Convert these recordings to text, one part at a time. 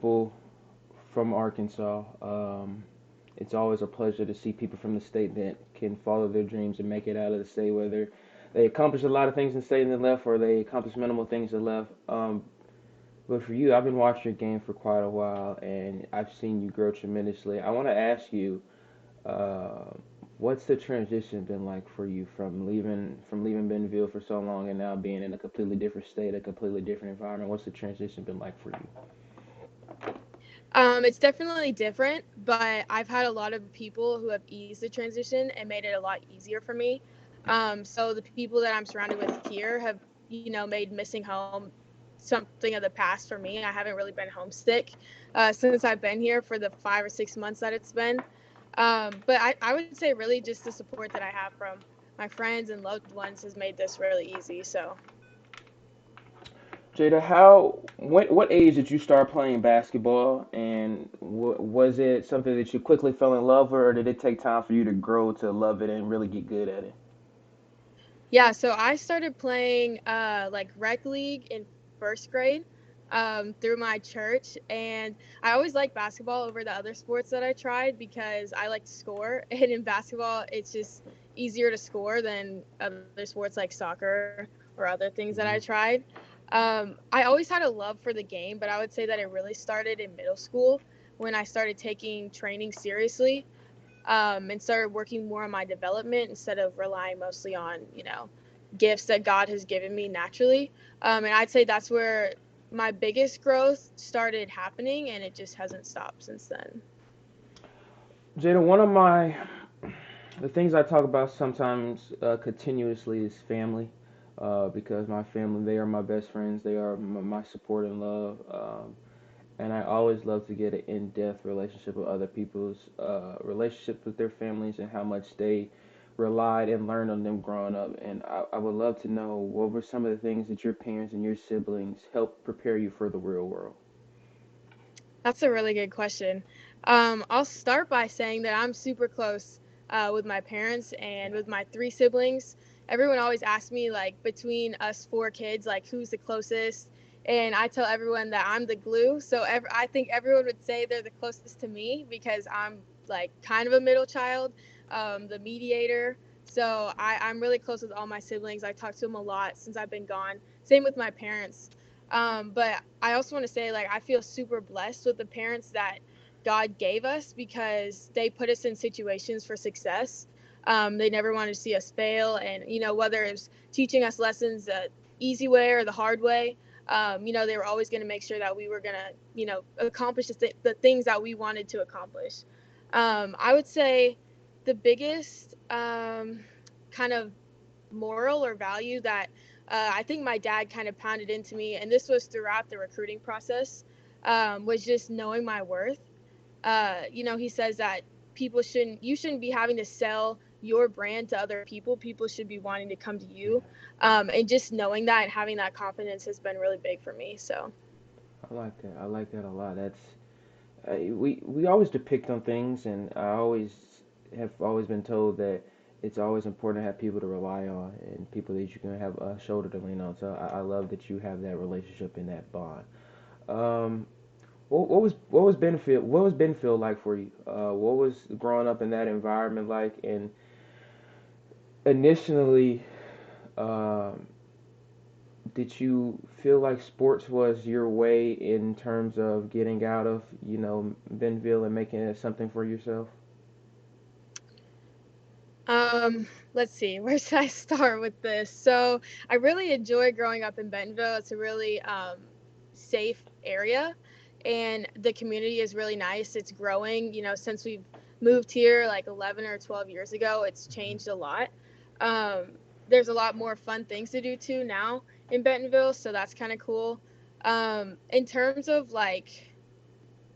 people from Arkansas. It's always a pleasure to see people from the state that can follow their dreams and make it out of the state, whether they accomplish a lot of things in the state and then left, or they accomplish minimal things and left. But for you, I've been watching your game for quite a while, and I've seen you grow tremendously. I want to ask you, uh, what's the transition been like for you from leaving Bentonville for so long and now being in a completely different state, a completely different environment? What's the transition been like for you? It's definitely different, but I've had a lot of people who have eased the transition and made it a lot easier for me. So the people that I'm surrounded with here have, made missing home something of the past for me. I haven't really been homesick since I've been here for the 5 or 6 months that it's been. But I would say really just the support that I have from my friends and loved ones has made this really easy. So Jada, what age did you start playing basketball, and was it something that you quickly fell in love with, or did it take time for you to grow to love it and really get good at it? yeah, so I started playing like rec league in first grade through my church, and I always liked basketball over the other sports that I tried because I like to score, and in basketball it's just easier to score than other sports like soccer or other things that I Hmm. tried. I always had a love for the game, but I would say that it really started in middle school when I started taking training seriously and started working more on my development instead of relying mostly on, gifts that God has given me naturally. And I'd say that's where my biggest growth started happening, and it just hasn't stopped since then. Jada, the things I talk about sometimes continuously is family, because my family, they are my best friends, they are my support and love, and I always love to get an in-depth relationship with other people's relationships with their families and how much they relied and learned on them growing up. And I would love to know what were some of the things that your parents and your siblings helped prepare you for the real world. That's a really good question. I'll start by saying that I'm super close with my parents and with my three siblings. Everyone always asks me, like, between us four kids, like, who's the closest? And I tell everyone that I'm the glue. So I think everyone would say they're the closest to me because I'm, like, kind of a middle child, the mediator. So I'm really close with all my siblings. I talk to them a lot since I've been gone. Same with my parents. But I also want to say, like, I feel super blessed with the parents that God gave us because they put us in situations for success. They never wanted to see us fail. And, whether it's teaching us lessons the easy way or the hard way, they were always going to make sure that we were going to, accomplish the things that we wanted to accomplish. I would say the biggest kind of moral or value that I think my dad kind of pounded into me, and this was throughout the recruiting process, was just knowing my worth. He says that you shouldn't be having to sell your brand to other people. People should be wanting to come to you, and just knowing that and having that confidence has been really big for me. So I like that. I like that a lot. We always depict on things, and I always been told that it's always important to have people to rely on and people that you can have a shoulder to lean on. So I love that you have that relationship and that bond. Um, what was Benfield like for you? What was growing up in that environment like? And initially, um, did you feel like sports was your way in terms of getting out of Bentonville and making it something for yourself? let's see, where should I start with this? So I really enjoy growing up in Bentonville. It's a really safe area, and the community is really nice. It's growing. Since we've moved here like 11 or 12 years ago, it's changed a lot. There's a lot more fun things to do too now in Bentonville, so that's kind of cool. In terms of like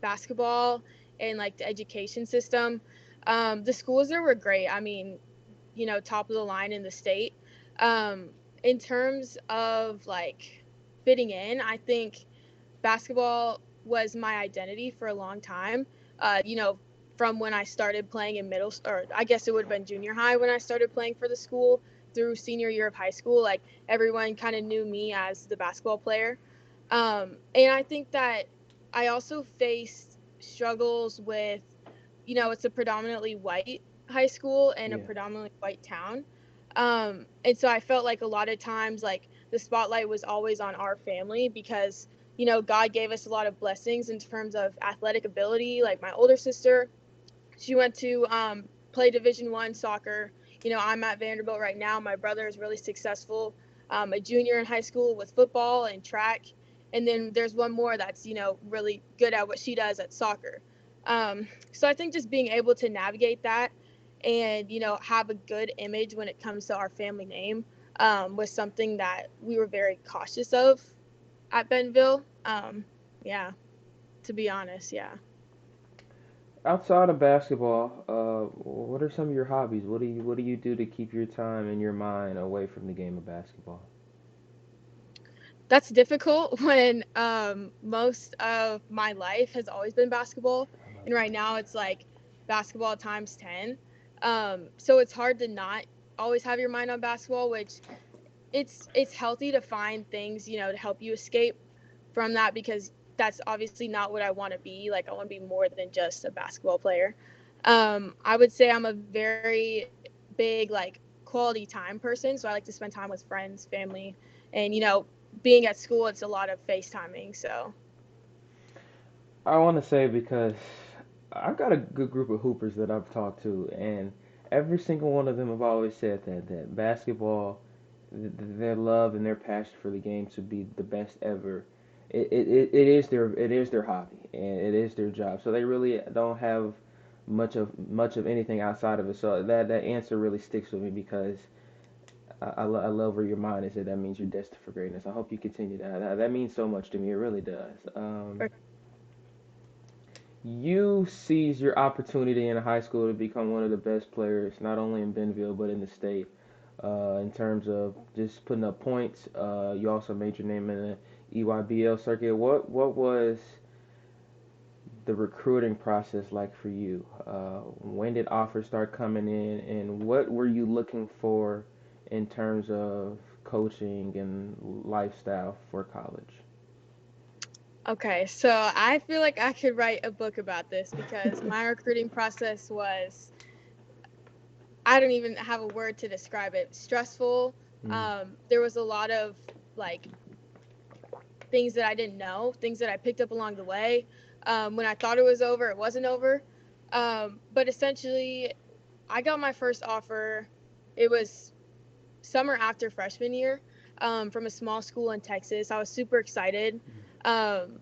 basketball and like the education system, the schools there were great. I mean, top of the line in the state. Um, in terms of like fitting in, I think basketball was my identity for a long time. From when I started playing in or I guess it would have been junior high when I started playing for the school through senior year of high school. Like everyone kind of knew me as the basketball player. And I think that I also faced struggles with, it's a predominantly white high school and a Yeah. predominantly white town. And so I felt like a lot of times, like, the spotlight was always on our family because, God gave us a lot of blessings in terms of athletic ability. Like my older sister, she went to play Division 1 soccer. I'm at Vanderbilt right now. My brother is really successful, a junior in high school with football and track. And then there's one more that's really good at what she does at soccer. So I think just being able to navigate that and have a good image when it comes to our family name was something that we were very cautious of at Bentonville. Yeah, to be honest, yeah. Outside of basketball, what are some of your hobbies? What do you do to keep your time and your mind away from the game of basketball? That's difficult when most of my life has always been basketball, I love and right that. now it's like basketball times 10. So it's hard to not always have your mind on basketball, which it's healthy to find things to help you escape from that, because that's obviously not what I want to be. Like, I want to be more than just a basketball player. I would say I'm a very big, like, quality time person, so I like to spend time with friends, family, and being at school, it's a lot of FaceTiming. So I want to say because I've got a good group of hoopers that I've talked to, and every single one of them have always said that basketball, their love and their passion for the game to be the best ever. It is their hobby and it is their job. So they really don't have much of anything outside of it. So that answer really sticks with me because I love where your mind is. That means you're destined for greatness. I hope you continue that. That means so much to me. It really does. for You seized your opportunity in high school to become one of the best players, not only in Bentonville but in the state. In terms of just putting up points, you also made your name in the EYBL circuit. What was the recruiting process like for you? When did offers start coming in, and what were you looking for in terms of coaching and lifestyle for college? okay, so I feel like I could write a book about this because my recruiting process was, I don't even have a word to describe it, stressful. Mm, There was a lot of, like, things that I didn't know, things that I picked up along the way. When I thought it was over, it wasn't over. But essentially, I got my first offer. It was summer after freshman year, from a small school in Texas. I was super excited. Um,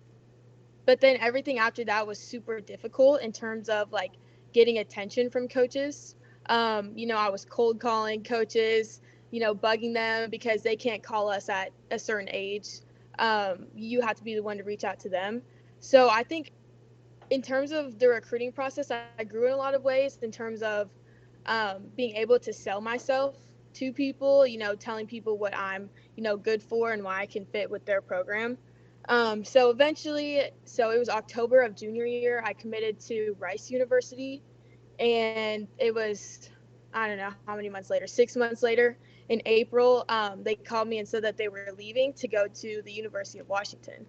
but then everything after that was super difficult in terms of, like, getting attention from coaches. I was cold calling coaches, bugging them because they can't call us at a certain age. You have to be the one to reach out to them. So I think in terms of the recruiting process, I grew in a lot of ways in terms of being able to sell myself to people, telling people what I'm, good for and why I can fit with their program. So eventually, so it was October of junior year, I committed to Rice University, and it was, I don't know how many months later, 6 months later, in April, they called me and said that they were leaving to go to the University of Washington.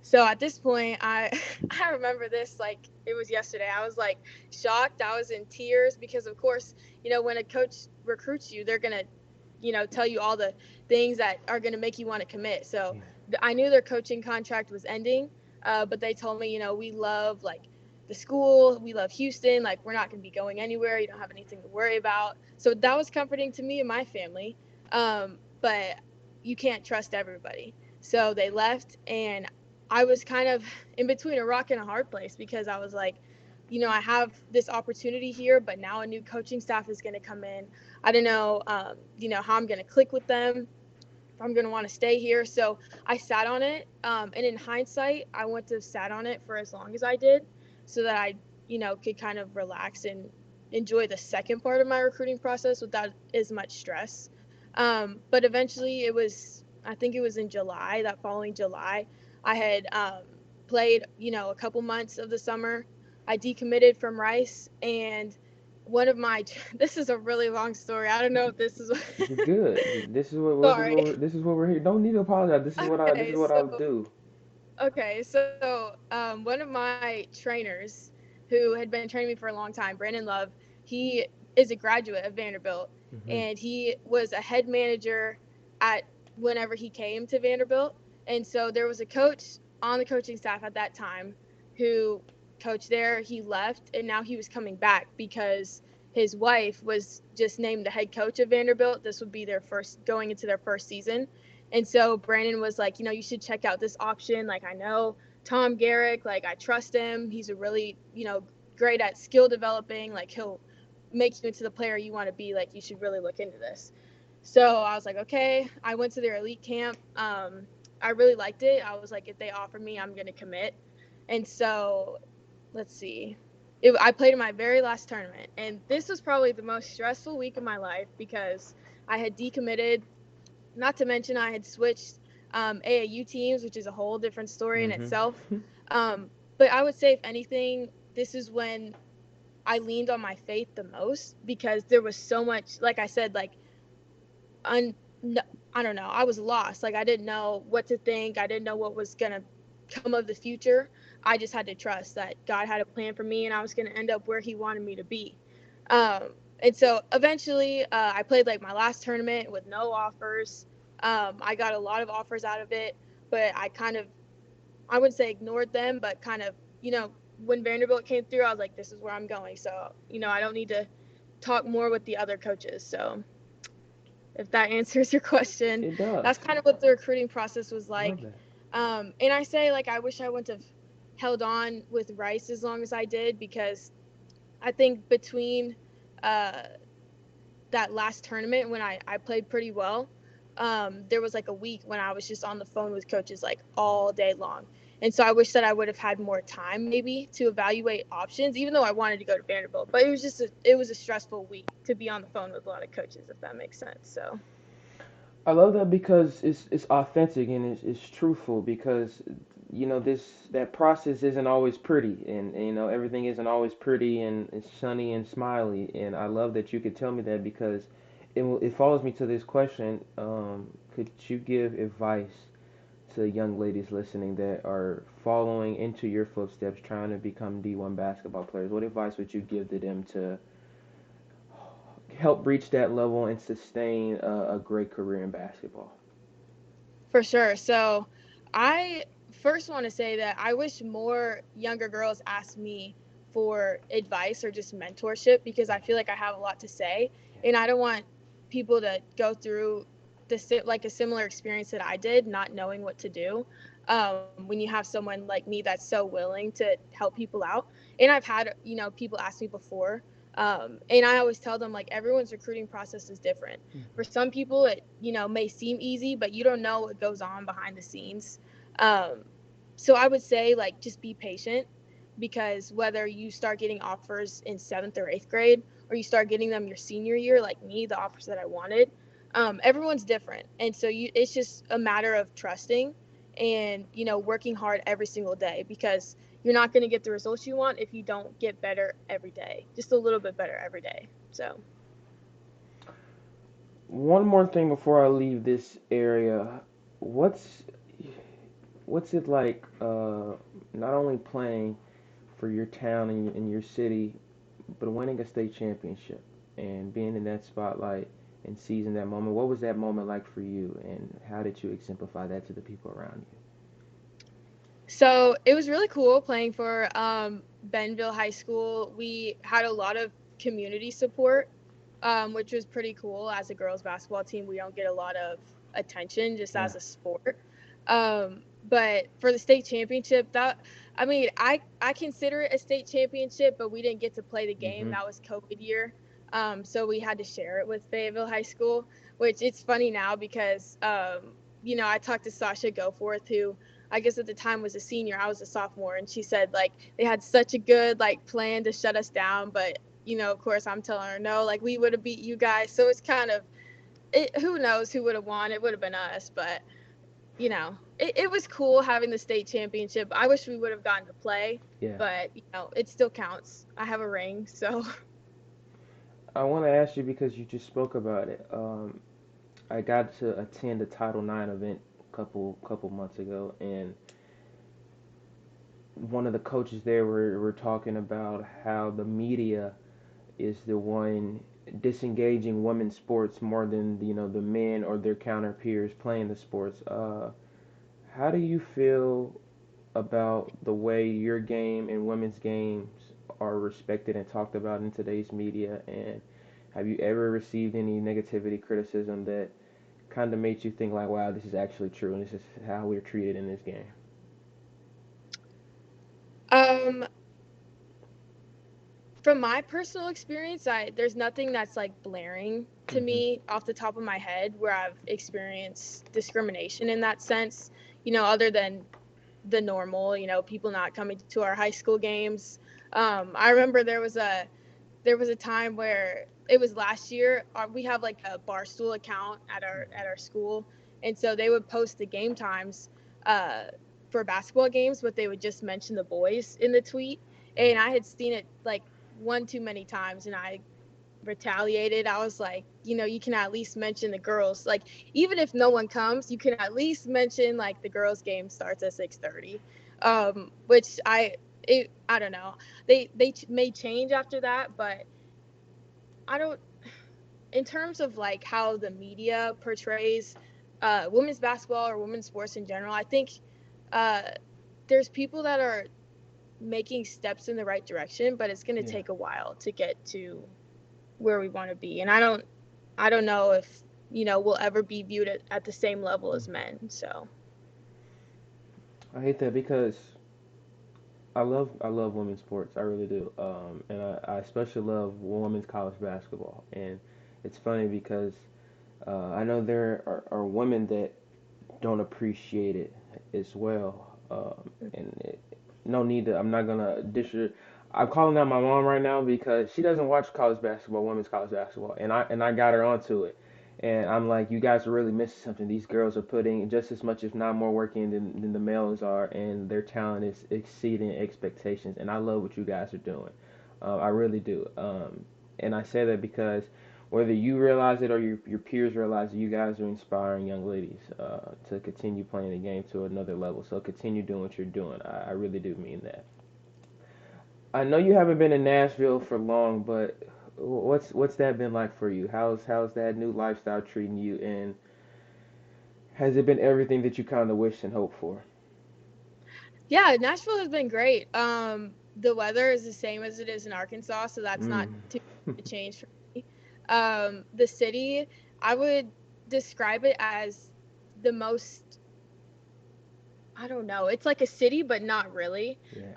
So at this point, I I remember this like it was yesterday. I was like shocked. I was in tears because, of course, when a coach recruits you, they're gonna, tell you all the things that are gonna make you want to commit. So yeah. I knew their coaching contract was ending, but they told me, we love, like, the school, we love Houston, like, we're not gonna be going anywhere. You don't have anything to worry about. So that was comforting to me and my family. But you can't trust everybody. So they left, and I was kind of in between a rock and a hard place because I was like, I have this opportunity here, but now a new coaching staff is going to come in. I don't know, how I'm going to click with them, if I'm going to want to stay here. So I sat on it. And in hindsight, I wouldn't have sat on it for as long as I did so that I, could kind of relax and enjoy the second part of my recruiting process without as much stress. But eventually I think it was in July, that following July, I had played, a couple months of the summer. I decommitted from Rice, and one of my, this is a really long story. I don't know if this is, You're good. This is what sorry. this is what we're here. Don't need to apologize. This is what Okay, I'll so do. Okay, so one of my trainers who had been training me for a long time, Brandon Love, he is a graduate of Vanderbilt, Hmm. and he was a head manager at whenever he came to Vanderbilt. And so there was a coach on the coaching staff at that time who coached there. He left, and now he was coming back because his wife was just named the head coach of Vanderbilt. This would be their first going into their first season. And so Brandon was like, you should check out this option. Like, I know Tom Garrick, like, I trust him. He's a really, great at skill developing. Like, he'll make you into the player you want to be. Like, you should really look into this. So I was like, okay. I went to their elite camp. I really liked it. I was like, if they offer me, I'm going to commit. And so, let's see. I played in my very last tournament. And this was probably the most stressful week of my life because I had decommitted, not to mention, I had switched AAU teams, which is a whole different story in Hmm. itself. But I would say, if anything, this is when I leaned on my faith the most because there was so much, like I said, like, un, no, I don't know. I was lost. Like, I didn't know what to think. I didn't know what was going to come of the future. I just had to trust that God had a plan for me and I was going to end up where He wanted me to be. And so eventually, I played like my last tournament with no offers. I got a lot of offers out of it, but I kind of, I wouldn't say ignored them, but kind of, when Vanderbilt came through, I was like, this is where I'm going. So, I don't need to talk more with the other coaches. So, if that answers your question, It does. that's kind of what the recruiting process was Love like. that. And I say, like, I wish I wouldn't have held on with Rice as long as I did because I think between uh, that last tournament when I played pretty well, there was like a week when I was just on the phone with coaches like all day long. And so I wish that I would have had more time maybe to evaluate options, even though I wanted to go to Vanderbilt. But it was a stressful week to be on the phone with a lot of coaches, if that makes sense. So I love that because it's authentic and it's truthful because this that process isn't always pretty and everything isn't always pretty and it's sunny and smiley and I love that you could tell me that because it follows me to this question. Could you give advice to young ladies listening that are following into your footsteps, trying to become D1 basketball players? What advice would you give to them to help reach that level and sustain a great career in basketball? for sure. So I first want to say that I wish more younger girls asked me for advice or just mentorship because I feel like I have a lot to say and I don't want people to go through like a similar experience that I did, not knowing what to do. When you have someone like me that's so willing to help people out, and I've had people ask me before, and I always tell them like everyone's recruiting process is different. For some people, it may seem easy, but you don't know what goes on behind the scenes. Um, so I would say like just be patient because whether you start getting offers in seventh or eighth grade or you start getting them your senior year, like me, the offers that I wanted, everyone's different, and so it's just a matter of trusting and working hard every single day because you're not going to get the results you want if you don't get better every day, just a little bit better every day. So One more thing before I leave this area. What's what's it like not only playing for your town and your city, but winning a state championship and being in that spotlight and seizing that moment? What was that moment like for you, and how did you exemplify that to the people around So it was really cool playing for Bentonville High School. We had a lot of community support, which was pretty cool. As a girls basketball team, we don't get a lot of attention just you? Yeah. as a sport. But for the state championship, I mean, I consider it a state championship, but we didn't get to play the game. Mhm. That was COVID year. So we had to share it with Fayetteville High School, which it's funny now because, I talked to Sasha Goforth, who I guess at the time was a senior. I was a sophomore, and she said like they had such a good like plan to shut us down, but of course, I'm telling her no. Like we would have beat you guys, so it's kind of who knows who would have won? It would have been us, but it was cool having the state championship. I wish we would have gotten to play, Yeah. but it still counts. I have a ring, so I want to ask you because you just spoke about it. I got to attend a Title IX event a couple months ago, and one of the coaches there were talking about how the media is the one disengaging women's sports more than the men or their counter peers playing the sports. How do you feel about the way your game and women's games are respected and talked about in today's media? And have you ever received any negativity, criticism that kind of made you think like, wow, this is actually true and this is how we're treated in this game? Um, from my personal experience, I there's nothing that's like blaring to Mm-hmm. me off the top of my head where I've experienced discrimination in that sense, other than the normal, people not coming to our high school games. I remember there was a time where it was last year. We have like a Barstool account at our school, and so they would post the game times uh, for basketball games, but they would just mention the boys in the tweet. And I had seen it like one too many times, and I retaliated. I was like, you can at least mention the girls. Like, even if no one comes, you can at least mention like the girls' game starts at 6:30. Which I don't know. They may change after that, but I don't. In terms of like how the media portrays women's basketball or women's sports in general, I think uh, there's people that are making steps in the right direction, but it's going to Yeah. take a while to get to where we want to be. And I don't know if we'll ever be viewed at the same level as men. So I hate that because I love women's sports. I really do. And I especially love women's college basketball. And it's funny because I know there are women that don't appreciate it as well. And no need to. I'm not gonna dish her. I'm calling out my mom right now because she doesn't watch college basketball, women's college basketball, and I got her onto it. And I'm like, you guys are really missing something. These girls are putting just as much, if not more, work in than the males are, and their talent is exceeding expectations. And I love what you guys are doing. I really do. And I say that because whether you realize it or your peers realize it, you guys are inspiring young ladies to continue playing the game to another level. So continue doing what you're doing. I really do mean that. I know you haven't been in Nashville for long, but what's that been like for you? How's that new lifestyle treating you, and has it been everything that you kind of wished and hoped for? yeah, Nashville has been great. The weather is the same as it is in Arkansas, so that's not Mm. too much of a change for me. The city, I would describe it as the most, I don't know. It's like a city, but not really. Yeah.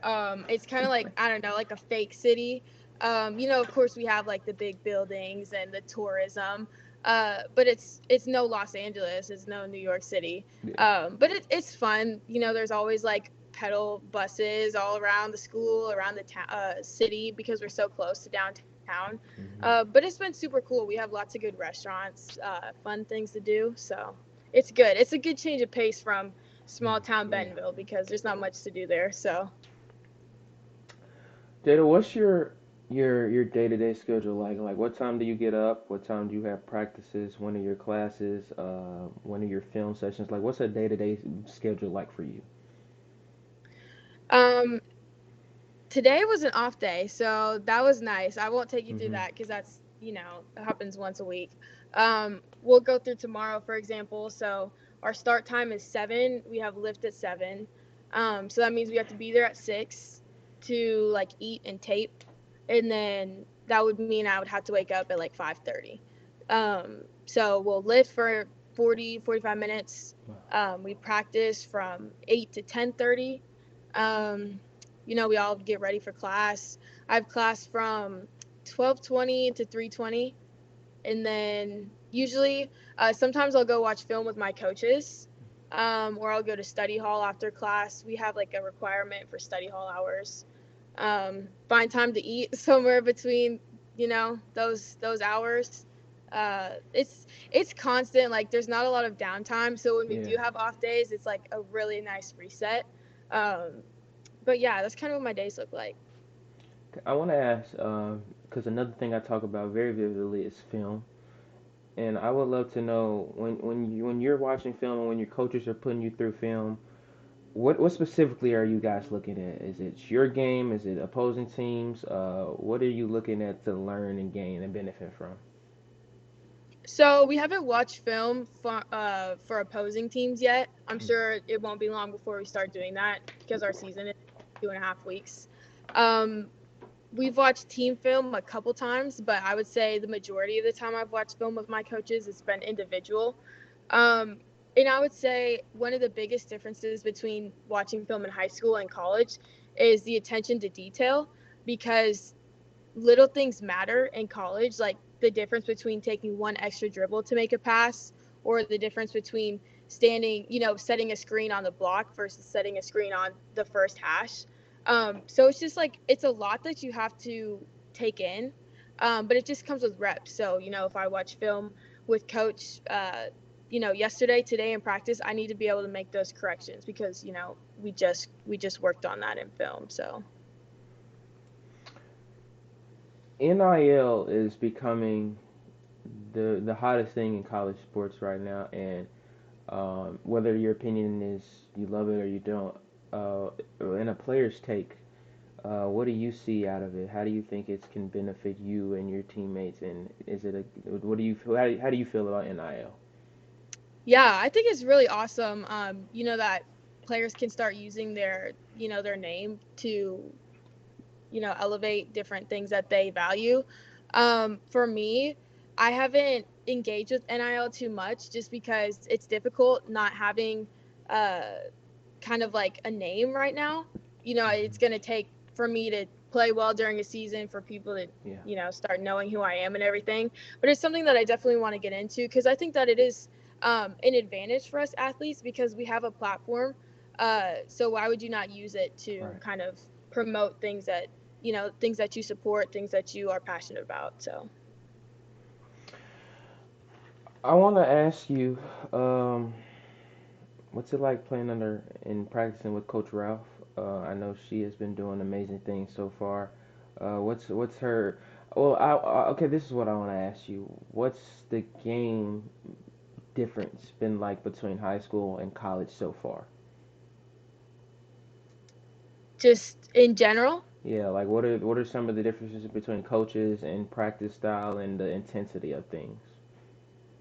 It's kind of like, I don't know, like a fake city. Of course, we have like the big buildings and the tourism, but it's no Los Angeles, it's no New York City. Yeah. But it's fun. There's always like pedal buses all around the school, around the city because we're so close to downtown. Hmm. But it's been super cool. We have lots of good restaurants, fun things to do. So it's good. It's a good change of pace from small town Yeah. Bentonville because there's not much to do there. So, Jada, what's your day-to-day schedule like? Like, what time do you get up? What time do you have practices? When are your classes? When are your film sessions? Like, what's a day-to-day schedule like for you? um, today was an off day, so that was nice. I won't take you through Hmm. that because that's it happens once a week. We'll go through tomorrow, for example. So our start time is 7. We have lift at 7. So that means we have to be there at 6 to like eat and tape, and then that would mean I would have to wake up at like 5:30. So we'll lift for 40, 45 minutes. We practice from 8 to 10:30. Um, we all get ready for class. I have class from 12:20 to 3:20, and then usually, sometimes I'll go watch film with my coaches, or I'll go to study hall after class. We have like a requirement for study hall hours. Find time to eat somewhere between those hours. It's constant. Like there's not a lot of downtime, so when we Yeah. do have off days, it's like a really nice reset. Um, but yeah, that's kind of what my days look like. I want to ask, because another thing I talk about very vividly is film, and I would love to know when you're watching film and when your coaches are putting you through film, what specifically are you guys looking at? Is it your game? Is it opposing teams? What are you looking at to learn and gain and benefit from? So we haven't watched film for opposing teams yet. I'm sure it won't be long before we start doing that because our season is 2.5 weeks. Um, we've watched team film a couple times, but I would say the majority of the time I've watched film with my coaches, it's been individual. Um, and I would say one of the biggest differences between watching film in high school and college is the attention to detail because little things matter in college, like the difference between taking one extra dribble to make a pass or the difference between standing, setting a screen on the block versus setting a screen on the first hash. So it's just like it's a lot that you have to take in, but it just comes with reps. So if I watch film with coach, yesterday, today in practice, I need to be able to make those corrections because we just worked on that in film. So NIL is becoming the hottest thing in college sports right now, and whether your opinion is you love it or you don't, in a player's take, what do you see out of it? How do you think it can benefit you and your teammates? And is it a what do you feel? How do you feel about NIL? yeah, I think it's really awesome. That players can start using their name to, elevate different things that they value. For me, I haven't engaged with NIL too much just because it's difficult not having uh kind of like a name right now. It's going to take for me to play well during a season for people to, Yeah. start knowing who I am and everything. But it's something that I definitely want to get into because I think that it is an advantage for us athletes because we have a platform. So why would you not use it to Right. kind of promote things that you support, things that you are passionate about. So I want to ask you, um, what's it like playing under and practicing with Coach Ralph? I know she has been doing amazing things so far. What's her? Well, okay. This is what I want to ask you. What's the game difference been like between high school and college so far? just in general. Yeah, like what are some of the differences between coaches and practice style and the intensity of things?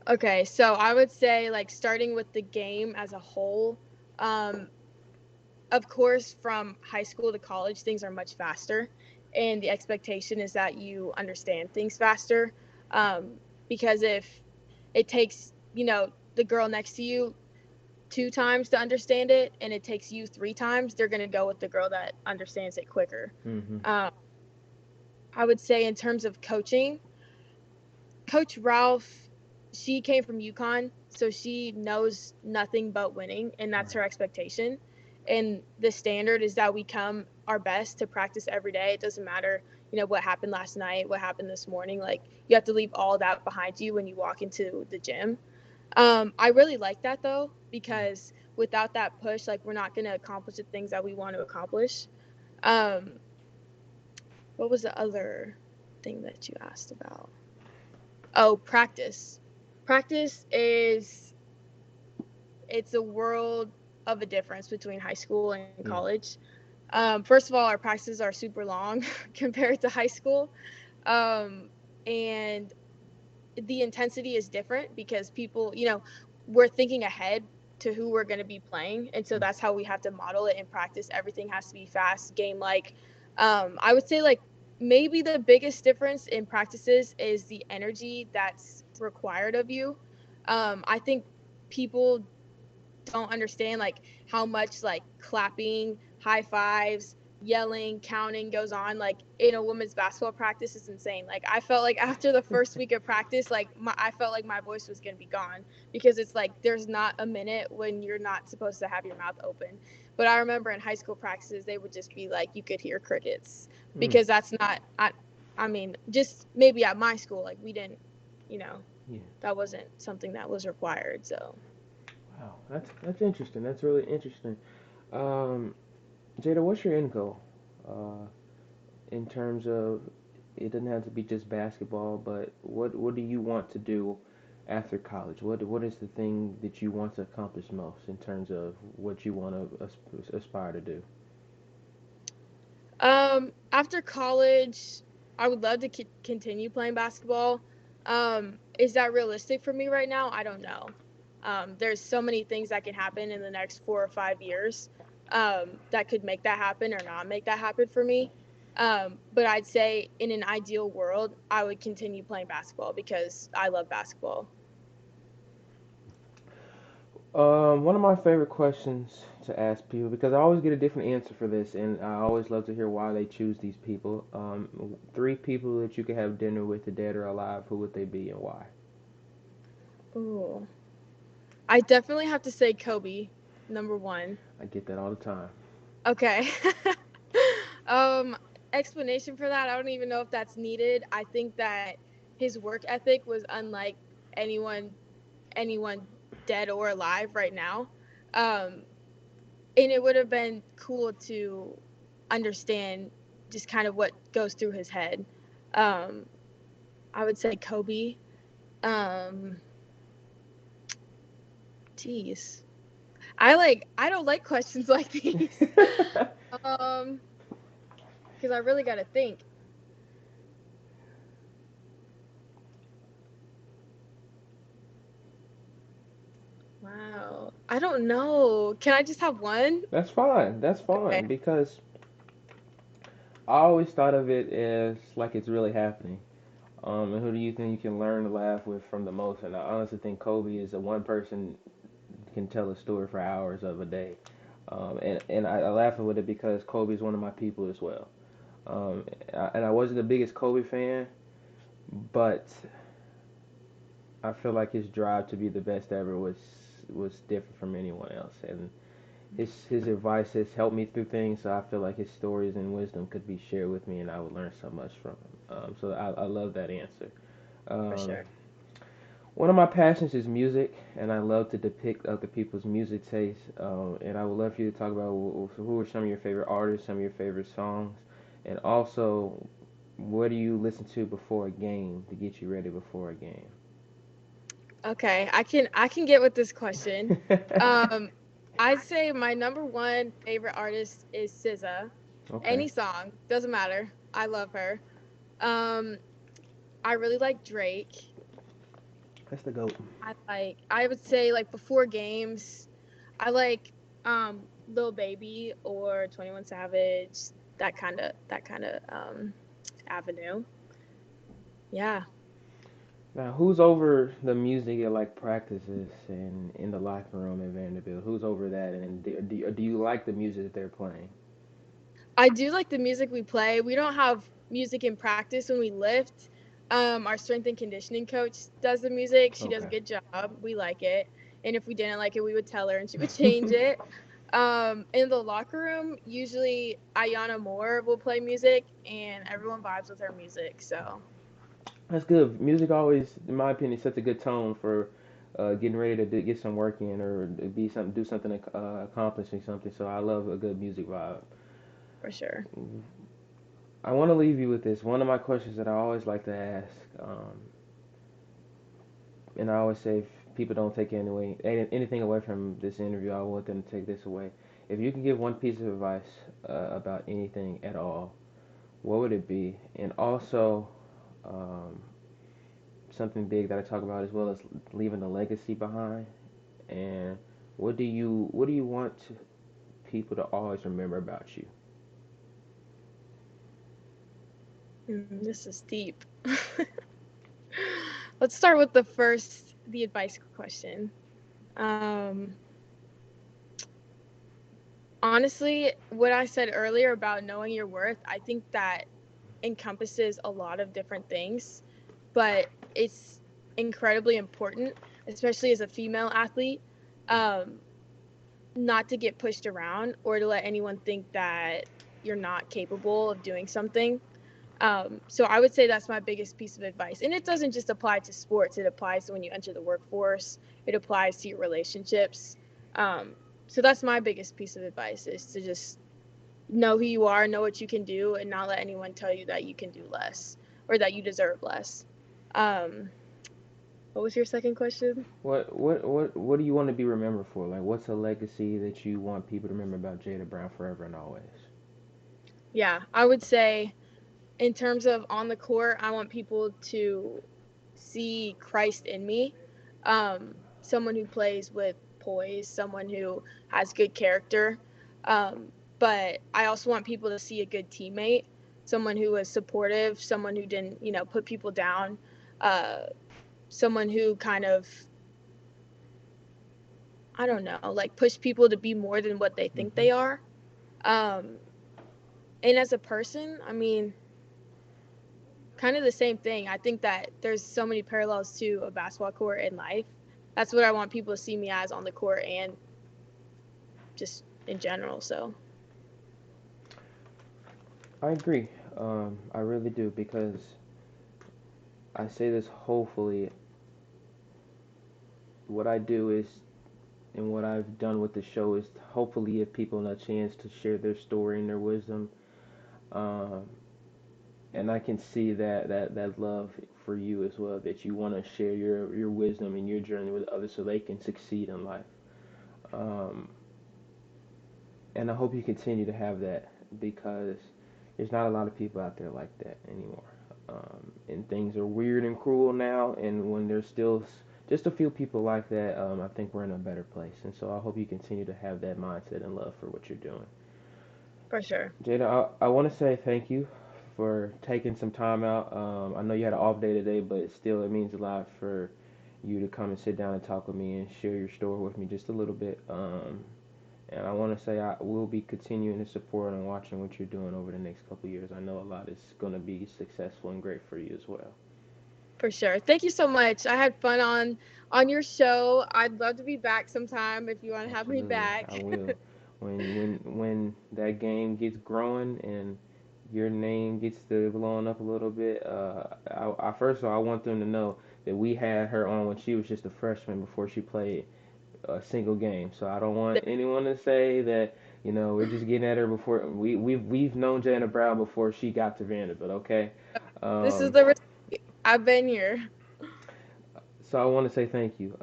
Okay, so I would say like starting with the game as a whole. Um, of course, from high school to college, things are much faster, and the expectation is that you understand things faster. Because if it takes, the girl next to you 2 times to understand it, and it takes you 3 times, they're gonna go with the girl that understands it quicker. Mm-hmm. Um, I would say in terms of coaching, Coach Ralph, she came from UConn, so she knows nothing but winning, and that's Right. her expectation. And the standard is that we come our best to practice every day. It doesn't matter, what happened last night, what happened this morning. Like you have to leave all that behind you when you walk into the gym. I really like that though, because without that push, like we're not gonna accomplish the things that we want to accomplish. Um, what was the other thing that you asked about? Oh, practice. Practice is it's a world of a difference between high school and Yeah. college. First of all, our practices are super long compared to high school, and the intensity is different because people, we're thinking ahead to who we're going to be playing, and so that's how we have to model it in practice. Everything has to be fast, game like. I would say like maybe the biggest difference in practices is the energy that's required of you. I think people don't understand like how much like clapping, high fives, yelling, counting goes on like in a women's basketball practice is insane. Like I felt like after the first week of practice, like I felt like my voice was gonna be gone because it's like there's not a minute when you're not supposed to have your mouth open. But I remember in high school practices they would just be like you could hear crickets Mm. because that's not I mean just maybe at my school like we didn't you know Yeah. that wasn't something that was required. So Wow. That's interesting. That's really interesting. Um, Jada, what's your end goal? Uh, in terms of it doesn't have to be just basketball, but what do you want to do after college? What is the thing that you want to accomplish most in terms of what you want to aspire to do? After college, I would love to continue playing basketball. Is that realistic for me right now? I don't know. There's so many things that can happen in the next 4 or 5 years that could make that happen or not make that happen for me. But I'd say in an ideal world, I would continue playing basketball because I love basketball. One of my favorite questions to ask people, because I always get a different answer for this, and I always love to hear why they choose these people. Three people that you could have dinner with, dead or alive, who would they be and why? Ooh. I definitely have to say Kobe, number one. I get that all the time. Okay. um, Explanation for that, I don't even know if that's needed. I think that his work ethic was unlike anyone anyone dead or alive right now. Um, and it would have been cool to understand just kind of what goes through his head. Um, I would say Kobe. Um, Geez. I don't like questions like these. Um, because I really got to think. Wow. I don't know. Can I just have one? That's fine. That's Okay. fine because I always thought of it as like it's really happening. And who do you think you can learn to laugh with from the most? And I honestly think Kobe is the one person can tell a story for hours of a day. And I laugh with it because Kobe is one of my people as well. And I wasn't the biggest Kobe fan, but I feel like his drive to be the best ever was different from anyone else. And his advice has helped me through things. So I feel like his stories and wisdom could be shared with me, and I would learn so much from him. So I love that answer. For Um, sure. One of my passions is music, and I love to depict other people's music tastes. And I would love for you to talk about who are some of your favorite artists, some of your favorite songs, and also what do you listen to before a game to get you ready before a game? Okay, I can get with this question. Um, I'd say my number one favorite artist is SZA. Okay, Any song doesn't matter. I love her. Um, I really like Drake. that's the goat. I would say like before games, I like Lil Baby or 21 Savage. That kind of avenue. Yeah. Now, who's over the music at like practices and in the locker room at Vanderbilt? Who's over that? And do you like the music that they're playing? I do like the music we play. We don't have music in practice when we lift. Our strength and conditioning coach does the music. She does a Okay. good job. We like it. And if we didn't like it, we would tell her and she would change it. In the locker room, usually Ayana Moore will play music and everyone vibes with her music. So That's good. Music always, in my opinion, sets a good tone for getting ready to get some work in or be something, do something, accomplishing something. So I love a good music vibe. for sure. I want to leave you with this. One of my questions that I always like to ask, and I always say, if people don't take anything away from this interview, I want them to take this away. If you can give one piece of advice about anything at all, what would it be? And also, um, something big that I talk about as well as leaving a legacy behind. And what do you want people to always remember about you? This is deep. Let's start with the advice question. Um, Honestly, what I said earlier about knowing your worth, I think that encompasses a lot of different things, but it's incredibly important, especially as a female athlete, um, not to get pushed around or to let anyone think that you're not capable of doing something. So I would say that's my biggest piece of advice. And it doesn't just apply to sports, it applies to when you enter the workforce, it applies to your relationships. Um, so that's my biggest piece of advice is to just know who you are, know what you can do, and not let anyone tell you that you can do less or that you deserve less. Um, What was your second question? What do you want to be remembered for? Like, what's a legacy that you want people to remember about Jada Brown forever and always? Yeah, I would say in terms of on the court, I want people to see Christ in me. Someone who plays with poise, someone who has good character. But I also want people to see a good teammate, someone who is supportive, someone who didn't, put people down, uh, someone who kind of, I don't know, like push people to be more than what they think Hmm. they are. Um, and as a person, I mean, kind of the same thing. I think that there's so many parallels to a basketball court in life. That's what I want people to see me as on the court and just in general. So I agree. I really do because I say this hopefully. What I do is, and what I've done with the show is hopefully give people a chance to share their story and their wisdom. Um, and I can see that love for you as well, that you want to share your wisdom and your journey with others so they can succeed in life. Um, and I hope you continue to have that because there's not a lot of people out there like that anymore. And things are weird and cruel now. And when there's still just a few people like that, I think we're in a better place. And so I hope you continue to have that mindset and love for what you're doing. for sure. Jada, I want to say thank you for taking some time out. I know you had an off day today, but still, it means a lot for you to come and sit down and talk with me and share your story with me just a little bit. And I want to say I will be continuing to support and watching what you're doing over the next couple of years. I know a lot is going to be successful and great for you as well. For sure. Thank you so much. I had fun on your show. I'd love to be back sometime if you want to have me Absolutely, back. I will. When that game gets growing and your name gets to blowing up a little bit, I first of all I want them to know that we had her on when she was just a freshman before she played a single game. So I don't want anyone to say that we're just getting at her before we've known Jada Brown before she got to Vanderbilt. Okay, This is um, the I've been here. so I want to say thank you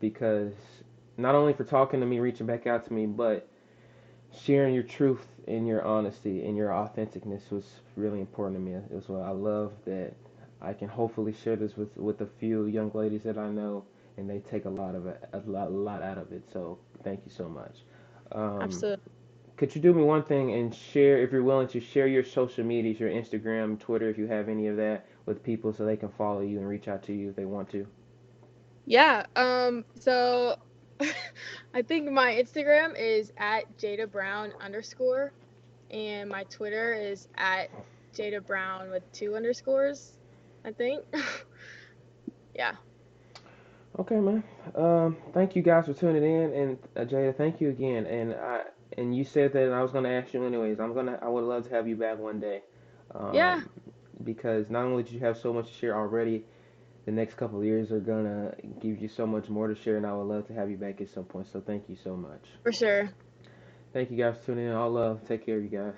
because not only for talking to me, reaching back out to me, but sharing your truth and your honesty and your authenticness was really important to me as well. I love that I can hopefully share this with a few young ladies that I know, and they take a lot of it, a lot out of it. So thank you so much. Um, Absolutely. could you do me one thing and share, if you're willing to share your social medias, your Instagram, Twitter, if you have any of that, with people so they can follow you and reach out to you if they want to? Yeah. So I think my Instagram is at Jada Brown underscore, and my Twitter is at Jada Brown with two underscores, I think. Yeah, Okay, man. Thank you guys for tuning in, and Jada, thank you again. And you said that I was gonna ask you anyways. I would love to have you back one day, yeah, um, because not only did you have so much to share already, the next couple of years are gonna give you so much more to share, and I would love to have you back at some point. So thank you so much. for sure. Thank you guys for tuning in. All love. Take care, you guys.